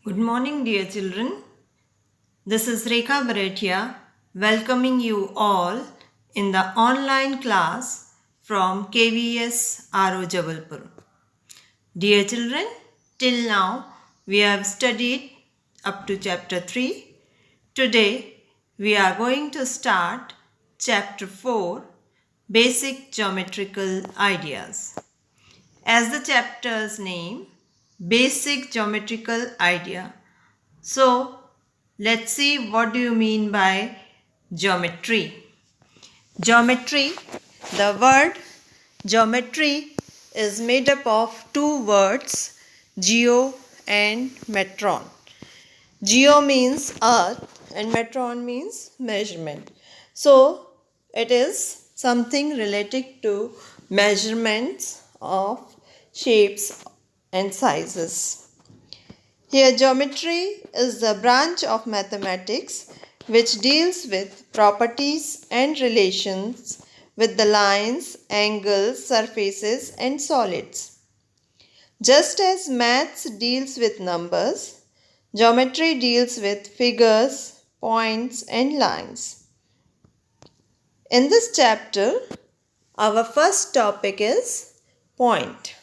Good morning, dear children. This is Rekha Barethiya welcoming you all in the online class from KVS RO Jabalpur. Dear children, till now we have studied up to chapter 3. Today we are going to start chapter 4, Basic Geometrical Ideas. As the chapter's name, Basic Geometrical Idea. So, let's see what do you mean by geometry. Geometry, the word geometry is made up of two words, geo and metron. Geo means earth and metron means measurement. So, it is something related to measurements of shapes and sizes. Here, geometry is the branch of mathematics which deals with properties and relations with the lines, angles, surfaces, and solids. Just as maths deals with numbers, geometry deals with figures, points, and lines. In this chapter, our first topic is point.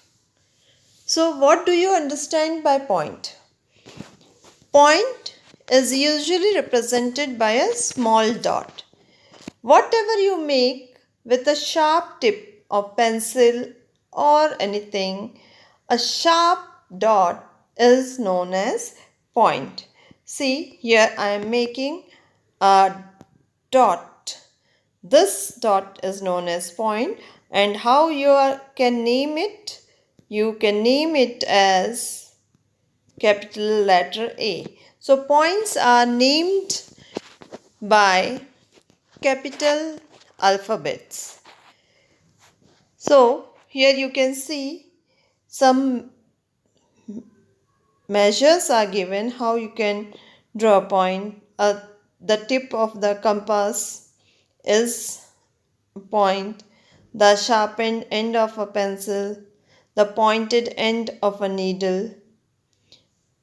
So, what do you understand by point? Point is usually represented by a small dot. Whatever you make with a sharp tip of pencil or anything, a sharp dot is known as point. See, here I am making a dot. This dot is known as point, and how you can name it? You can name it as capital letter A. So points are named by capital alphabets. So here you can see some measures are given how you can draw a point. The tip of the compass is a point, the sharpened end of a pencil, the pointed end of a needle.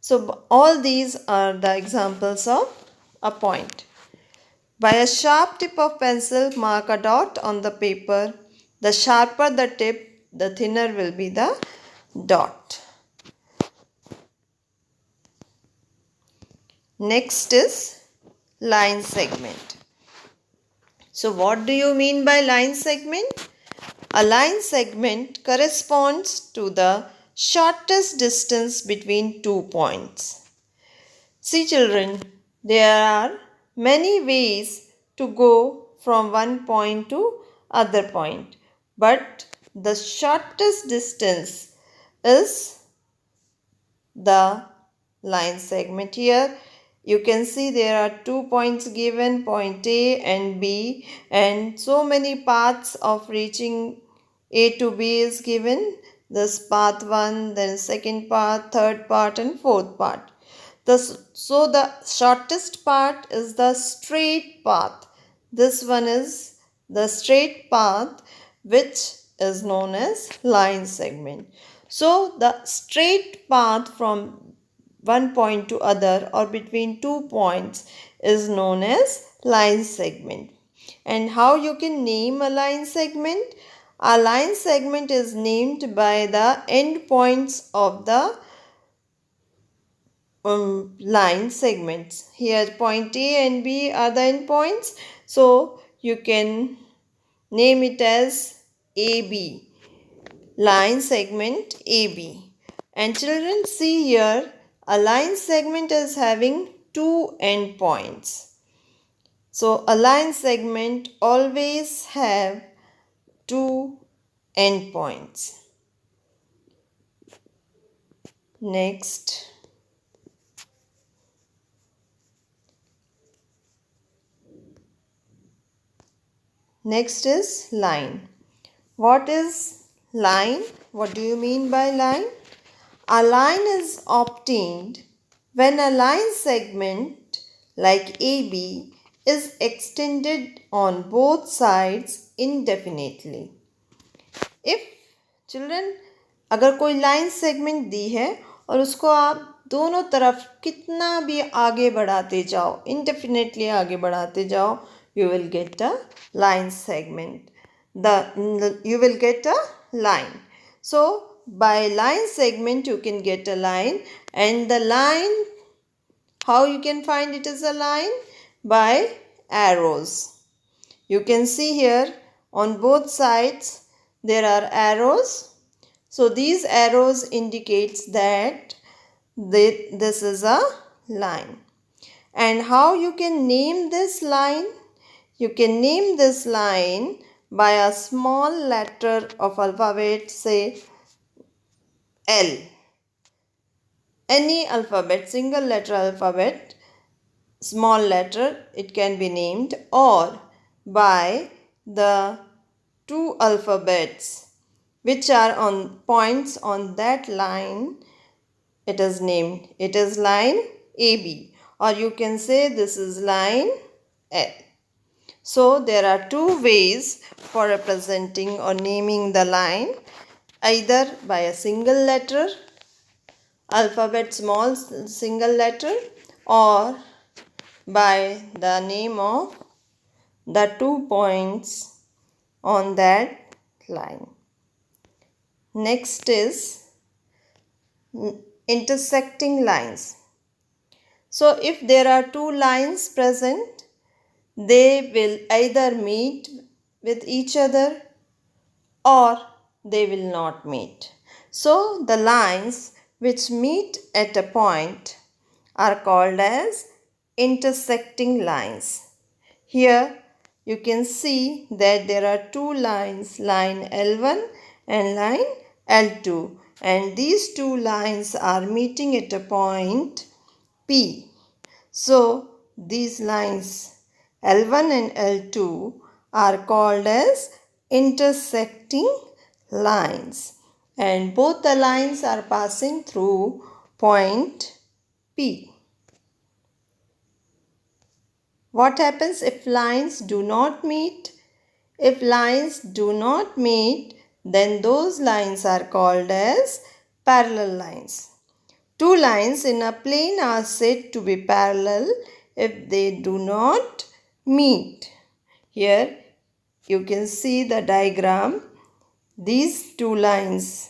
So all these are the examples of a point. By a sharp tip of pencil, mark a dot on the paper. The sharper the tip, the thinner will be the dot. Next is line segment. So what do you mean by line segment? A line segment corresponds to the shortest distance between 2 points. See children, there are many ways to go from one point to other point, but the shortest distance is the line segment. Here you can see there are 2 points given, point A and B, and so many paths of reaching A to B is given. This path 1, then second path, third path, and fourth path. So the shortest part is the straight path. This one is the straight path which is known as line segment. So the straight path from one point to other or between 2 points is known as line segment. And how you can name a line segment? A line segment is named by the end points of the line segments. Here point A and B are the end points. So you can name it as AB. Line segment AB. And children, see here, a line segment is having two end points. So a line segment always have two end points. Next is line. What is line? What do you mean by line? A line is obtained when a line segment like AB is extended on both sides indefinitely. If children, अगर कोई line segment दी है और उसको आप दोनों तरफ कितना भी आगे बढ़ाते जाओ, indefinitely आगे बढ़ाते जाओ, you will get a line segment. You will get a line. So by line segment you can get a line, and the line, how you can find it is a line? By arrows. You can see here on both sides there are arrows. So these arrows indicates that this is a line. And how you can name this line? You can name this line by a small letter of alphabet, say L. Any alphabet, single letter alphabet, small letter, it can be named, or by the two alphabets which are on points on that line, it is named. It is line AB, or you can say this is line L. So there are two ways for representing or naming the line, either by a single letter, alphabet small single letter, or by the name of the 2 points on that line. Next is intersecting lines. So if there are two lines present, they will either meet with each other or they will not meet. So the lines which meet at a point are called as intersecting lines. Here you can see that there are two lines, line L1 and line L2, and these two lines are meeting at a point P. So these lines L1 and L2 are called as intersecting lines, and both the lines are passing through point P. What happens if lines do not meet? If lines do not meet, then those lines are called as parallel lines. Two lines in a plane are said to be parallel if they do not meet. Here you can see the diagram. These two lines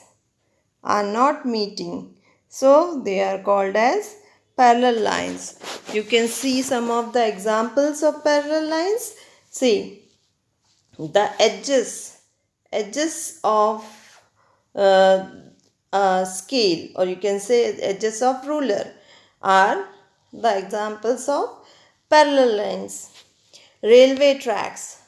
are not meeting, so they are called as parallel lines. You can see some of the examples of parallel lines. See, the edges of a scale, or you can say edges of ruler, are the examples of parallel lines. Railway tracks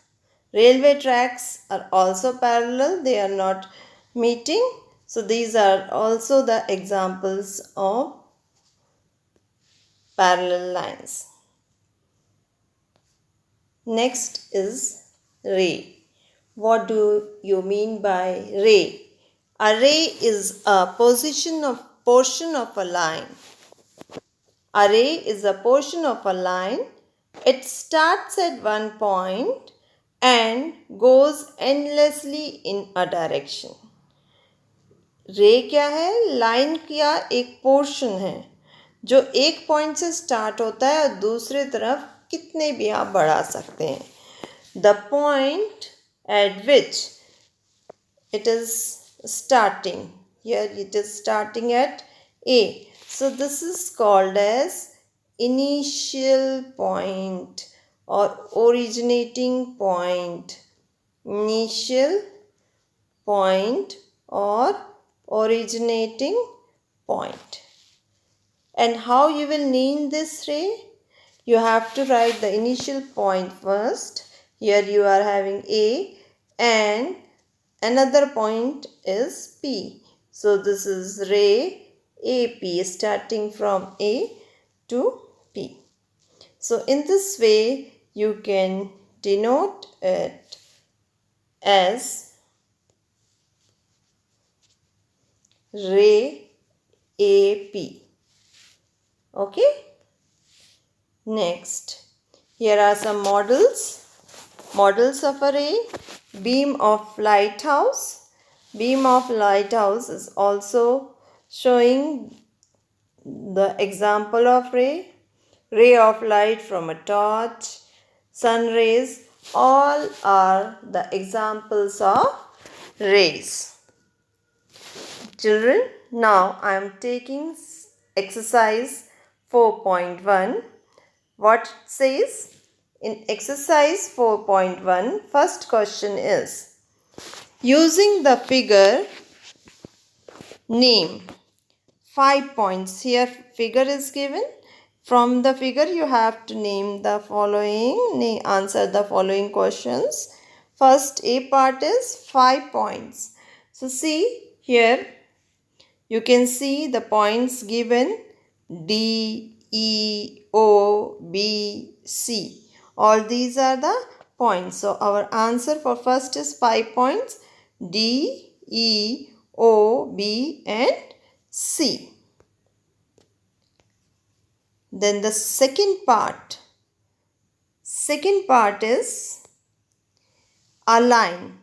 are also parallel, they are not meeting, so these are also the examples of parallel lines. Next is ray. What do you mean by ray? A ray is a portion of a line. A ray is a portion of a line. It starts at one point and goes endlessly in a direction. रे क्या है? Line का एक portion है जो एक point से start होता है और दूसरे तरफ कितने भी आप बढ़ा सकते हैं. The point at which it is starting, here it is starting at A. So this is called as initial point or originating point. Initial point or originating point. And how you will name this ray? You have to write the initial point first. Here you are having A and another point is P. So this is ray AP, starting from A to P. So in this way you can denote it as ray AP. Okay. Next, here are some models of a ray. Beam of lighthouse. Beam of lighthouse is also showing the example of ray, ray of light from a torch, sun rays, all are the examples of rays. Children, now I am taking exercise 4.1. What it says? In exercise 4.1, first question is, using the figure, name 5 points. Here figure is given. From the figure you have to name the following, answer the following questions. First A part is 5 points. So see here, you can see the points given D, E, O, B, C. All these are the points. So our answer for first is 5 points. D, E, O, B and C. Then the second part is a line.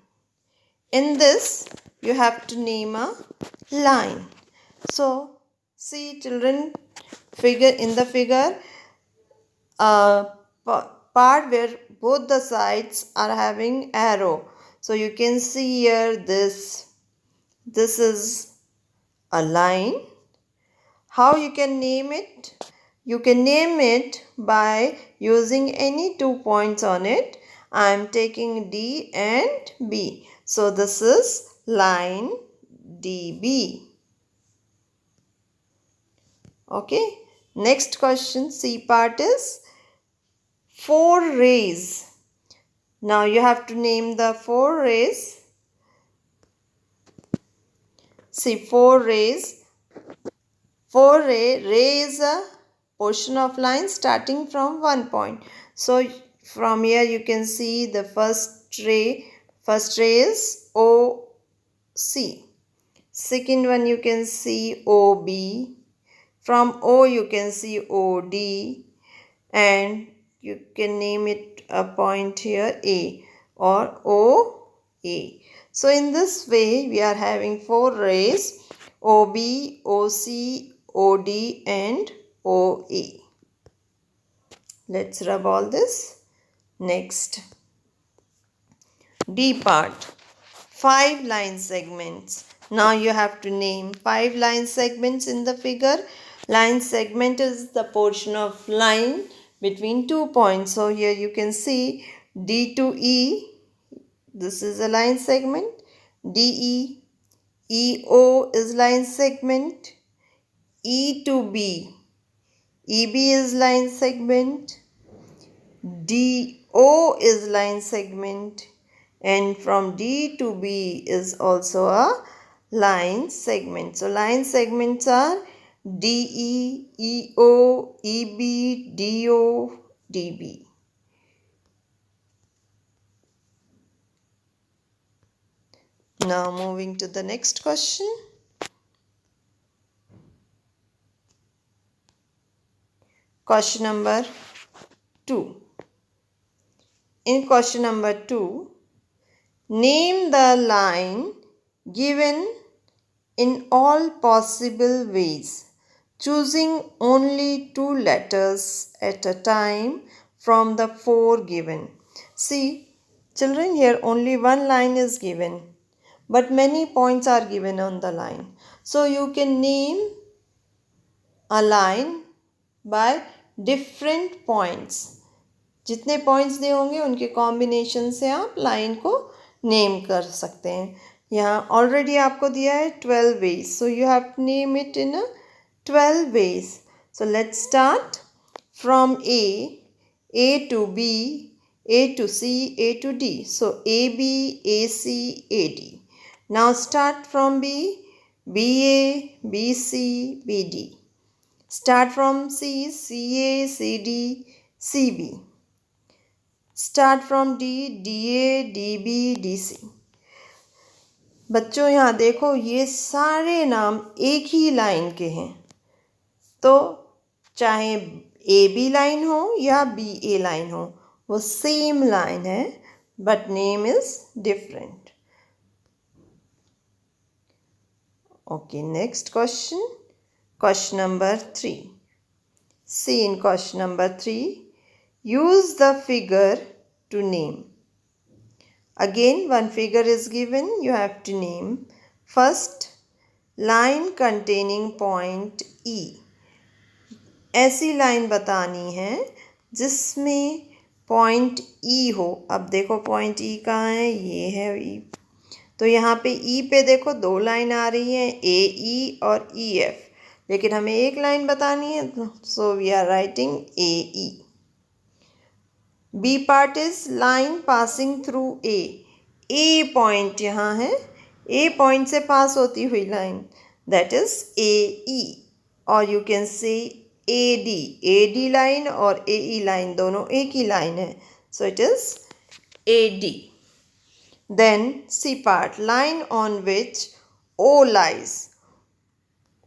In this you have to name a line. So see children, in the figure, part where both the sides are having arrow. So you can see here this is a line. How you can name it? You can name it by using any 2 points on it. I am taking D and B. So this is line DB. Okay. Next question, C part is 4 rays. Now you have to name the 4 rays. See 4 rays. 4 ray is a portion of line starting from 1 point. So from here you can see the first ray. First ray is OC. Second one you can see OB. From O you can see OD. And you can name it a point here A or OA. So in this way we are having 4 rays, OB, OC, OD and OA. Let's rub all this. Next, D part, 5 line segments. Now you have to name 5 line segments in the figure. Line segment is the portion of line between 2 points. So here you can see D to E. This is a line segment. DE. EO is line segment. E to B. EB is line segment. DO is line segment. And from D to B is also a line segment. So line segments are DE, EO, EB, DO, DB. Now moving to the next question. Question number 2. In question number 2, name the line given in all possible ways, choosing only 2 letters at a time from the 4 given. See, children, here only one line is given, but many points are given on the line. So you can name a line by different points. जितने points दिए होंगे उनके combination से आप line को name कर सकते हैं. यहाँ ऑलरेडी आपको दिया है 12 ways. So you have to name it in a 12 ways. So let's start from A to B, A to C, A to D. So AB, AC, AD. Now start from B, BA, BC, BD. Start from C, CA, CD, CB. Start from D, DA, DB, DC. बच्चों यहाँ देखो ये सारे नाम एक ही line के हैं. तो चाहे ए बी लाइन हो या बी ए लाइन हो, वो सेम लाइन है, but name is different. Okay, next question. Question number 3. See in question number 3, use the figure to name. Again, one figure is given, you have to name. First, line containing point E. ऐसी line बतानी है जिसमें point ई हो. अब देखो point ई कहाँ है, ये है ई. तो यहाँ पे ई पे देखो दो लाइन आ रही हैं, ए ई और ई एफ, लेकिन हमें एक लाइन बतानी है, so we are writing A E. B part is line passing through A. A point यहाँ है, ए पॉइंट से पास होती हुई line, that is A E, और you can say A D line और ए ई लाइन दोनों एक ही लाइन है, so it is a D. Then C part, line on which O lies.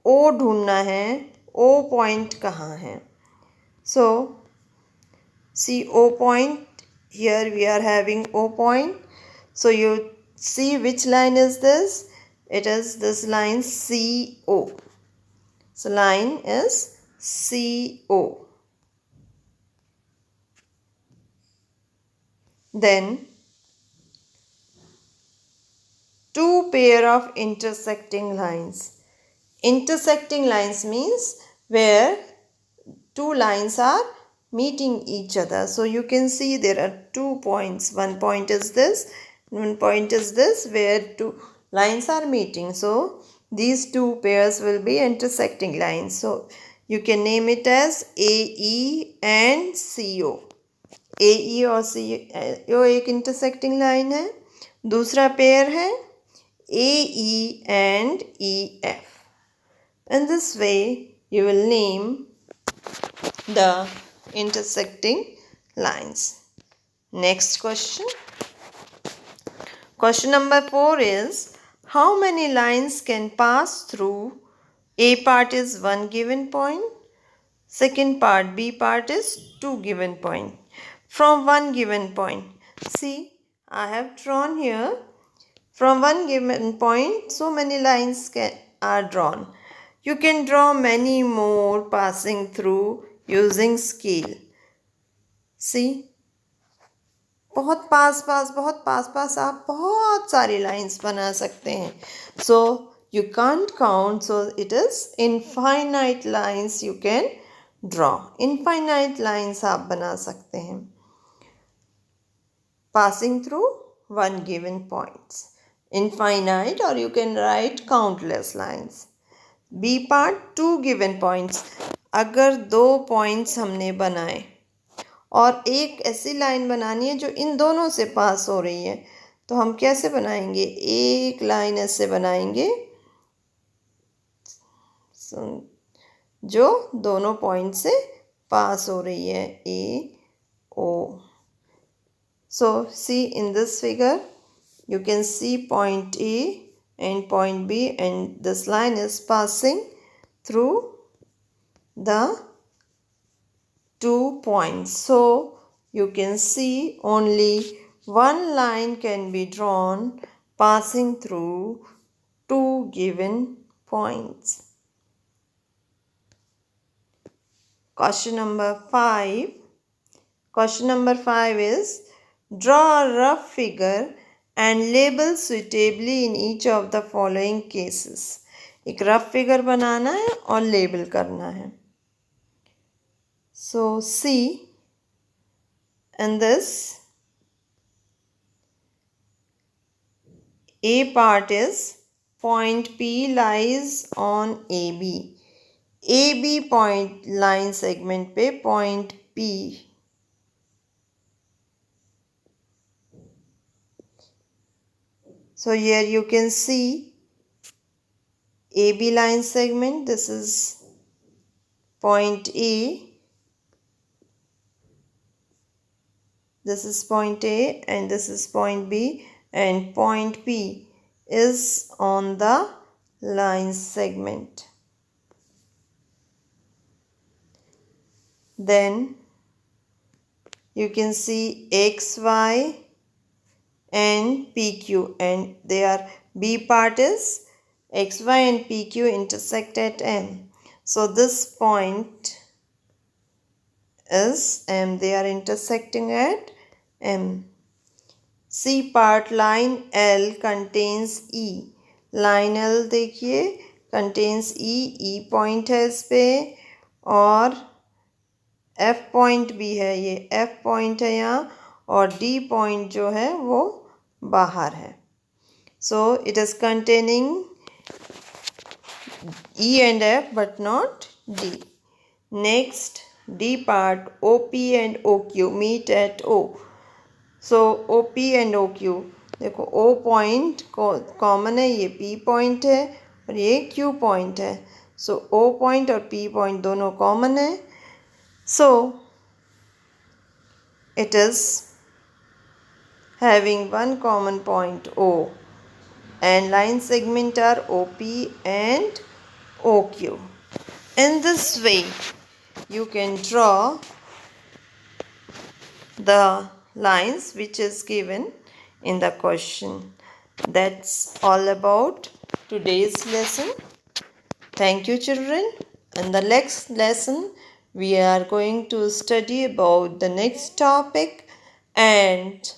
O ढूंढना है, ओ पॉइंट कहाँ है. सो see O point, here we are having O point, so you see which line is this, it is this line CO. So line is CO. Then two pair of intersecting lines. Intersecting lines means where two lines are meeting each other. So you can see there are 2 points. One point is this, one point is this, where two lines are meeting. So these two pairs will be intersecting lines. So you can name it as AE and CO. AE और CO एक intersecting line है. दूसरा pair है AE and EF. In this way you will name the intersecting lines. Next question. Question number 4 is, how many lines can pass through? A part is 1 given point, second part B part is 2 given point. From 1 given point, see I have drawn here, from 1 given point so many lines are drawn. You can draw many more passing through using scale. See, बहुत पास आप बहुत सारी lines बना सकते हैं. So you can't count, so it is infinite lines you can draw. Infinite lines आप बना सकते हैं passing through one given points. Infinite, or you can write countless lines. B part, 2 given points. अगर 2 points हमने बनाए और एक ऐसी लाइन बनानी है जो इन दोनों से पास हो रही है, तो हम कैसे बनाएंगे? एक लाइन ऐसे बनाएंगे जो दोनों पॉइंट से पास हो रही है, A O. So see in this figure you can see point A and point B, and this line is passing through the 2 points. So you can see only one line can be drawn passing through 2 given points. Question number 5. Question number 5 is, draw a rough figure and label suitably in each of the following cases. एक rough figure बनाना है और label करना है. So see in this, A part is point P lies on AB. AB point line segment पे point P. So here you can see AB line segment, this is point A, this is point A and this is point B, and point P is on the line segment. Then you can see XY and PQ, and their B part is XY and PQ intersect at M. So this point is M. They are intersecting at M. C part line L contains E. Line L देखिए contains E. E point है इस पे और F point भी है, ये F point है यहाँ और D point जो है वो बाहर है. So it is containing E and F but not D. Next, D part OP and OQ meet at O. So OP and OQ देखो O point कॉमन है, ये P point है और ये Q point है. So O point और P point दोनों common है. So it is having one common point O and line segment are OP and OQ. In this way you can draw the lines which is given in the question. That's all about today's lesson. Thank you, children. In the next lesson we are going to study about the next topic and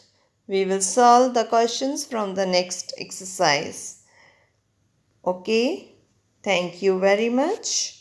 we will solve the questions from the next exercise. Okay, thank you very much.